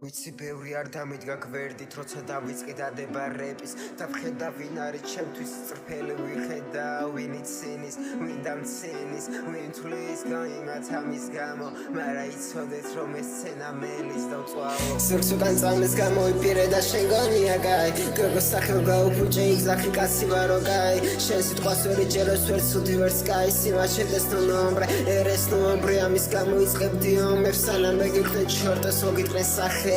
ვიცი ბევრი არ დამიდგა გვერდით როცა დავიწყე დადება რეპის და ვხედა ვინ არის ჩემთვის წრფელი ვიხედა ვინ ცინის ვინ დამცინის ვინ თulis გაიმათ ამის გამო მარა იცოდეთ რომ ეს სცენა მელის და წვაო სურს უკან წამის გამოიპირე და შენ გონია გაი გოგოს სახელ გაუფუჭე იგზახი კაცი ვარო გაი შენ სიტყვას ვერ იჯეროს ვერ ცუდი ვერ სკაი სიმაშე დესნო ნომბრე ერეს ნომბრე ამის გამოიწყებდი ომებს სანამ მეგიხდე ჩორტეს მოგიტყნე სახე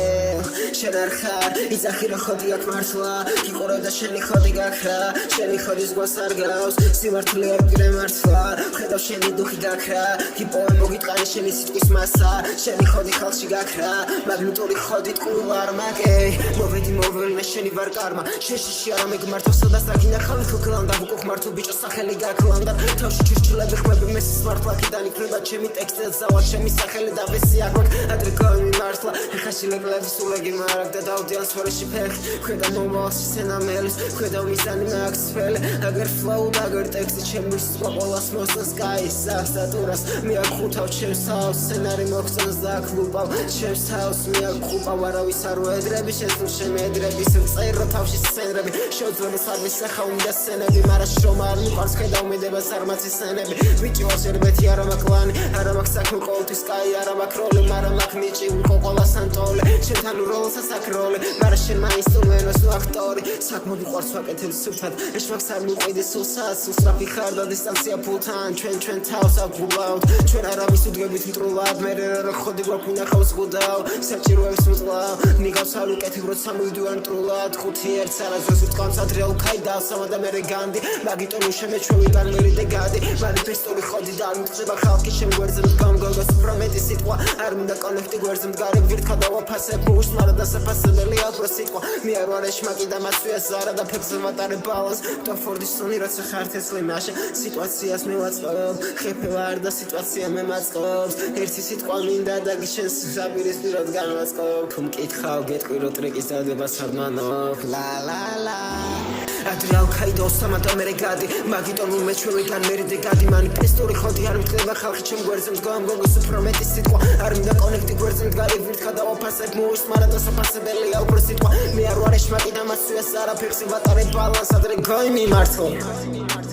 შენ არ ხარ იზახი რო ხოდი აქ მართლა გიყურებ და შენი ხოდი გაქრა შენი ხოდის გვას არ გავს სიმართლე არ გირე მართლა ხედავ შენი დუხი გაქრა გიპოვე მოგიტყანი შენი სიტყვის მასა შენი ხოდი ხალხში გაქრა მაგნიტური ხოდი ტყუილ არ მაგე მოვედი მოველმე შენი ვარ კარმა შეშიში არა მეგმართო სადაც დაგინახავი ხოქლანდა უკუხ მართო ბიჭოს სახელი გაქლანდა თავში ჩირჩილები ხმები მესის მართლა კიდან იქნება ჩემი ტექსტი და ზავა ჩემი სახელი და ვესი აქ ადრე გამიმართლა ეხაში ლეგლების სულეგი მარაგ და დავდიან სვარეში ფეხი ხედა მომავალში სცენამელის ხედა მიზანი მაგს ფელი აგერ ფლოუ და აგერ ტექსტი ჩემის სხვა ყოველას მოსწონს კაის სასატურას მე აქ ხუთავ ჩემს თავს სცენარი მოგწონს და აქ ლუპავ ჩემს თავს მე აქ ხუპავ არავის არ ვედრები შენს თუ შემედრების წერო თავში სცენები შეძვენის არ ვისახავ და სცენები მარა შრომა არ მიყვარს ხედავ მედებას არ მაცი სცენები ვიჭი ვაშერბეთი არა მაქვს კლანი არა მაქვს საქმე ყოველთვის კაი არა მაქვს როლი მარა მაქვს ნიჭი ვიყო ყოველას ანტოლე შენთან როლსა საკროლე მარა შენ მაინც თუ ვენოს აქტორი საქმე ვიყვარს ვაკეთებ სუფთად ეშმაკს არ მიყვიდი სულსაც სუსრაფი ხარ და დისტანცია ფულთან ჩვენ თავს აგვუბავთ ჩვენ არავის უდგებით მტრულად მე რა ხოდი გვაქვს გუდავ საჭიროებს მწლავ ნიგავს არ უკეთებ როცა მივდივარ მტრულად ხუთი ერთ სარაზოს ვთქვამს ადრეულ ქაიდავს სამა და მე განდი მაგიტო შემეჩვევიდან მერიდე გადი მანიფესტური ხოდი და არ მიწება ხალხი შენ გვერდზე მდგამ გოგოს უფრო მეტი სიტყვა არ მინდა კონექტი გვერდზე მდგარი ვირთხა და ვაფასებ უშმარა და საფასებელი აფრო სიტყვა მე არ ვარ ეშმაკი და მასვია ზარა და ფეხზე ვატარე ბალანს ტოფორდის სუნი როცა ხარ თესლი მაშინ სიტუაციას მე ვაწყობ ხეფე ვარ და სიტუაცია მე მაწყობს ერთი სიტყვა მინდა და შენს ზაპირის პირად განვაწყობ თუ მკითხავ გეტყვი რო ტრეკის დადებას არ მანობ ლა ლა ლა ადრეალ ქაიდოს სამა და მე გადი მაგიტო მეჩვევიდან მერიდე გადი მანიფესტური ხოდი არ მტკდება ხალხი ჩემ გვერდზე მდგომ გოგოს უფრო მეტი სიტყვა არ მინდა კონექტი გვერდზე მდგარი ვირთხა და ვაფასებ უშმარა და საფასებელია უფრო სიტყვა მე არ ვარ ეშმაკი და მასვია ზარა ფეხზე ვატარე ბალანს ადრე გამიმართლა